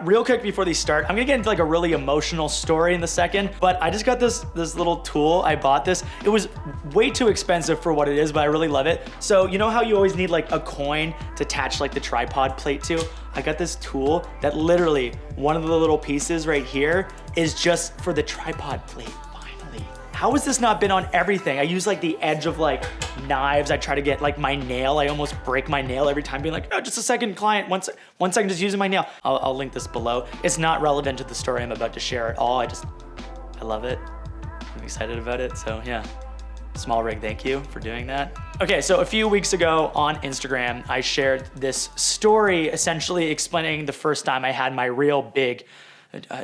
Real quick before they start, I'm gonna get into like a really emotional story in a second, but I just got this little tool. I bought this. It was way too expensive for what it is, but I really love it. So you know how you always need like a coin to attach like the tripod plate to? I got this tool that literally one of the little pieces right here is just for the tripod plate. How has this not been on everything? I use like the edge of like knives. I try to get like my nail. I almost break my nail every time being like, oh, just a second, client, one second, just using my nail. I'll link this below. It's not relevant to the story I'm about to share at all. I love it. I'm excited about it, so yeah. Small rig, thank you for doing that. Okay, so a few weeks ago on Instagram, I shared this story essentially explaining the first time I had my real big,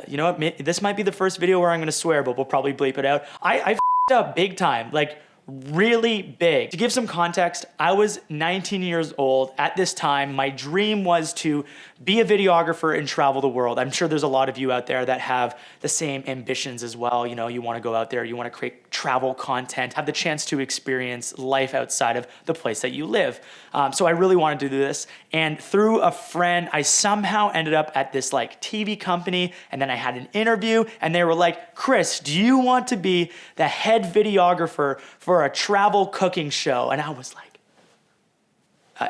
you know what, this might be the first video where I'm gonna swear, but we'll probably bleep it out. I f***ed up big time, like really big. To give some context, I was 19 years old at this time. My dream was to be a videographer and travel the world. I'm sure there's a lot of you out there that have the same ambitions as well. You know, you wanna go out there, you wanna create travel content, have the chance to experience life outside of the place that you live. So I really wanted to do this. And through a friend, I somehow ended up at this like TV company, and then I had an interview, and they were like, Chris, do you want to be the head videographer for a travel cooking show? And I was like,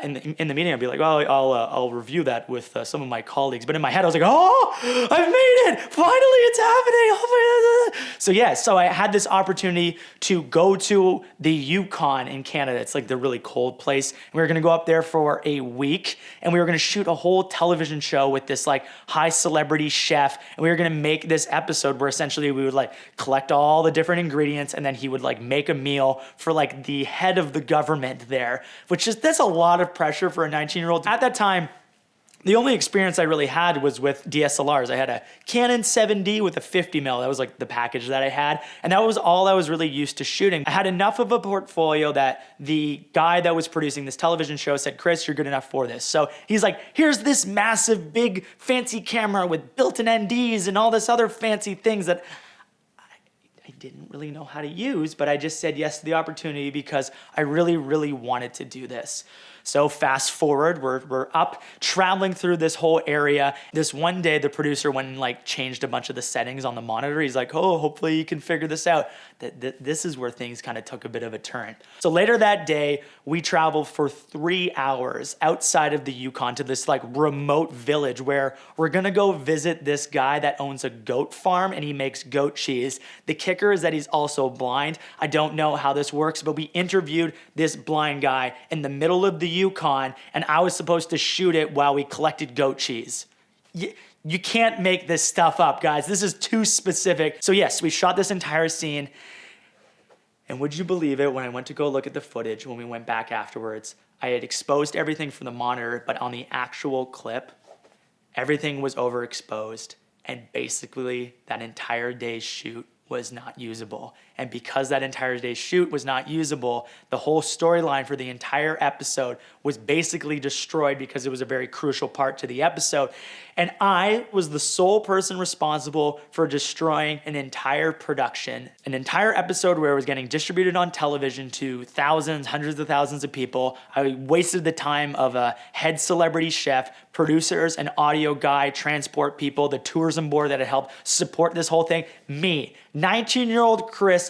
in the meeting, I'd be like, well, I'll review that with some of my colleagues. But in my head, I was like, oh, I've made it. Finally, it's happening. Oh my God. So yeah, so I had this opportunity to go to the Yukon in Canada. It's like the really cold place. And we were gonna go up there for a week, and we were gonna shoot a whole television show with this like high celebrity chef. And we were gonna make this episode where essentially we would like collect all the different ingredients, and then he would like make a meal for like the head of the government there, which is, that's a lot of pressure for a 19-year-old. At that time, the only experience I really had was with DSLRs. I had a Canon 7D with a 50 mil. That was like the package that I had. And that was all I was really used to shooting. I had enough of a portfolio that the guy that was producing this television show said, Chris, you're good enough for this. So he's like, here's this massive, big, fancy camera with built-in NDs and all this other fancy things that I didn't really know how to use, but I just said yes to the opportunity because I really, really wanted to do this. So fast forward, we're up traveling through this whole area. This one day, the producer went and like changed a bunch of the settings on the monitor. He's like, oh, hopefully you can figure this out. This is where things kind of took a bit of a turn. So later that day, we traveled for 3 hours outside of the Yukon to this like remote village where we're gonna go visit this guy that owns a goat farm, and he makes goat cheese. The kicker is that he's also blind. I don't know how this works, but we interviewed this blind guy in the middle of the Yukon, and I was supposed to shoot it while we collected goat cheese. You can't make this stuff up, guys. This is too specific. So yes, we shot this entire scene, and would you believe it, when I went to go look at the footage, when we went back afterwards, I had exposed everything from the monitor, but on the actual clip, everything was overexposed, and basically that entire day's shoot was not usable. And because that entire day's shoot was not usable, the whole storyline for the entire episode was basically destroyed because it was a very crucial part to the episode. And I was the sole person responsible for destroying an entire production, an entire episode where it was getting distributed on television to thousands, hundreds of thousands of people. I wasted the time of a head celebrity chef, producers, an audio guy, transport people, the tourism board that had helped support this whole thing. Me, 19-year-old Chris,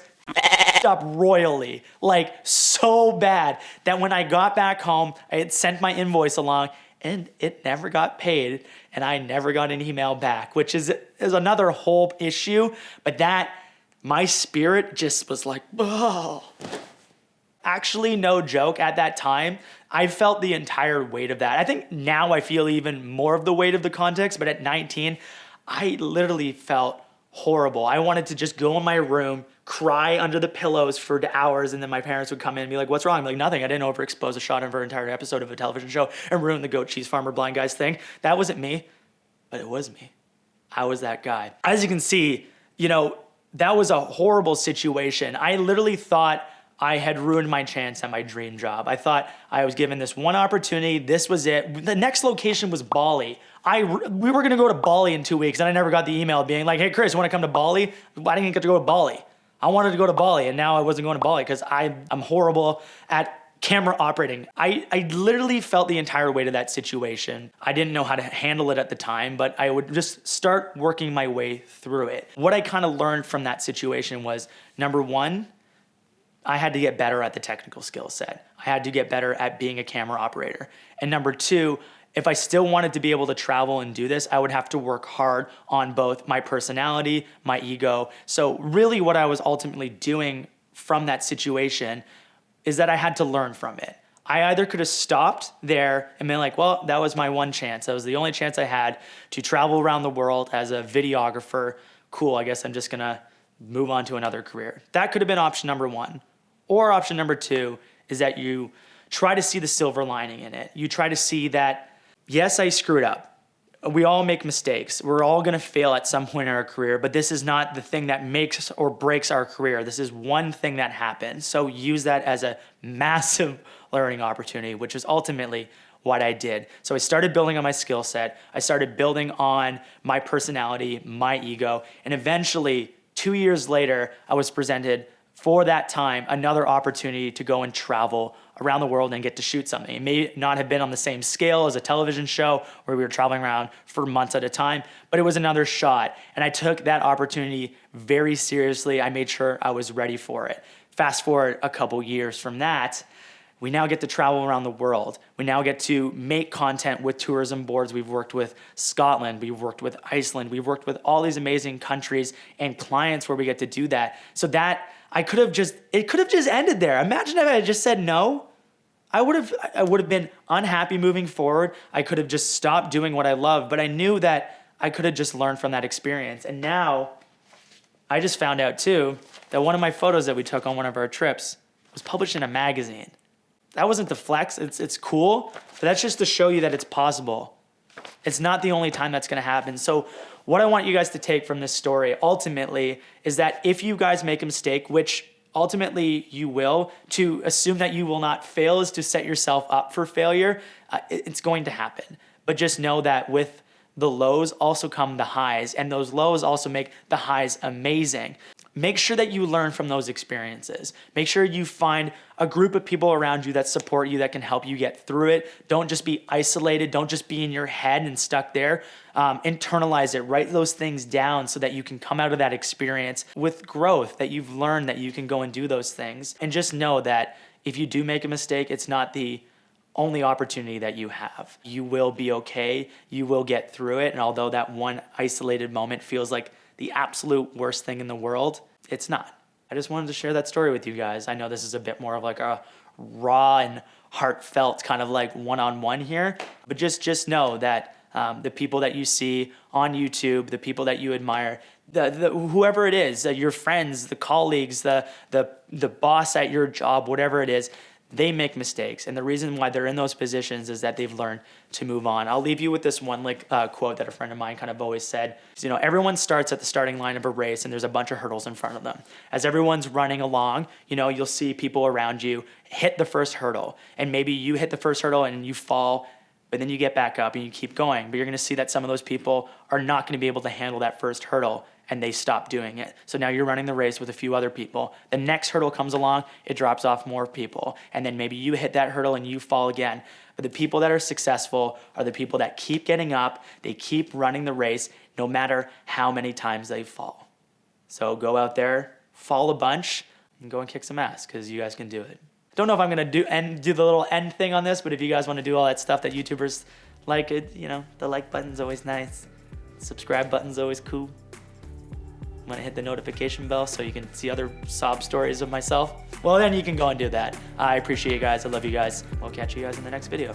up royally, like so bad that when I got back home, I had sent my invoice along and it never got paid, and I never got an email back, which is another whole issue. But that, my spirit just was like, oh. Actually, no joke, at that time, I felt the entire weight of that. I think now I feel even more of the weight of the context, but at 19, I literally felt horrible. I wanted to just go in my room, cry under the pillows for hours, and then my parents would come in and be like, what's wrong? I'm like, nothing. I didn't overexpose a shot of our entire episode of a television show and ruin the goat cheese farmer blind guy's thing. That wasn't me, but it was me. I was that guy. As you can see, you know, that was a horrible situation. I literally thought I had ruined my chance at my dream job. I thought I was given this one opportunity. This was it. The next location was Bali. We were gonna go to Bali in 2 weeks, and I never got the email being like, hey, Chris, you wanna come to Bali? I didn't get to go to Bali. I wanted to go to Bali, and now I wasn't going to Bali because I'm horrible at camera operating. I literally felt the entire weight of that situation. I didn't know how to handle it at the time, but I would just start working my way through it. What I kind of learned from that situation was, number one, I had to get better at the technical skill set. I had to get better at being a camera operator. And number two, if I still wanted to be able to travel and do this, I would have to work hard on both my personality, my ego. So really what I was ultimately doing from that situation is that I had to learn from it. I either could have stopped there and been like, well, that was my one chance. That was the only chance I had to travel around the world as a videographer. Cool, I guess I'm just gonna move on to another career. That could have been option number one. Or option number two is that you try to see the silver lining in it. You try to see that, yes, I screwed up. We all make mistakes. We're all gonna fail at some point in our career, but this is not the thing that makes or breaks our career. This is one thing that happens. So use that as a massive learning opportunity, which is ultimately what I did. So I started building on my skill set. I started building on my personality, my ego, and eventually 2 years later, I was presented for that time another opportunity to go and travel around the world and get to shoot something. It may not have been on the same scale as a television show where we were traveling around for months at a time, but it was another shot. And I took that opportunity very seriously. I made sure I was ready for it. Fast forward a couple years from that, we now get to travel around the world. We now get to make content with tourism boards. We've worked with Scotland, we've worked with Iceland, we've worked with all these amazing countries and clients where we get to do that. So that it could have just ended there. Imagine if I had just said no. I would have been unhappy moving forward. I could have just stopped doing what I love, but I knew that I could have just learned from that experience. And now I just found out too that one of my photos that we took on one of our trips was published in a magazine. That wasn't the flex. It's cool, but that's just to show you that it's possible. It's not the only time that's gonna happen. So what I want you guys to take from this story ultimately is that if you guys make a mistake, which ultimately you will, to assume that you will not fail is to set yourself up for failure. It's going to happen. But just know that with the lows also come the highs, and those lows also make the highs amazing. Make sure that you learn from those experiences. Make sure you find a group of people around you that support you, that can help you get through it. Don't just be isolated. Don't just be in your head and stuck there. Internalize it. Write those things down so that you can come out of that experience with growth, that you've learned that you can go and do those things. And just know that if you do make a mistake, it's not the only opportunity that you have. You will be okay. You will get through it. And although that one isolated moment feels like the absolute worst thing in the world, it's not. I just wanted to share that story with you guys. I know this is a bit more of like a raw and heartfelt kind of like one-on-one here, but just know that the people that you see on YouTube, the people that you admire, the whoever it is, your friends, the colleagues, the boss at your job, whatever it is, they make mistakes. And the reason why they're in those positions is that they've learned to move on. I'll leave you with this one quote that a friend of mine kind of always said. Everyone starts at the starting line of a race and there's a bunch of hurdles in front of them. As everyone's running along, you'll see people around you hit the first hurdle. And maybe you hit the first hurdle and you fall, but then you get back up and you keep going. But you're gonna see that some of those people are not gonna be able to handle that first hurdle and they stop doing it. So now you're running the race with a few other people. The next hurdle comes along, it drops off more people. And then maybe you hit that hurdle and you fall again. But the people that are successful are the people that keep getting up, they keep running the race, no matter how many times they fall. So go out there, fall a bunch, and go and kick some ass, because you guys can do it. Don't know if I'm gonna do the little end thing on this, but if you guys wanna do all that stuff that YouTubers like, the like button's always nice. Subscribe button's always cool. I'm gonna hit the notification bell so you can see other sob stories of myself. Well, then you can go and do that. I appreciate you guys. I love you guys. We'll catch you guys in the next video.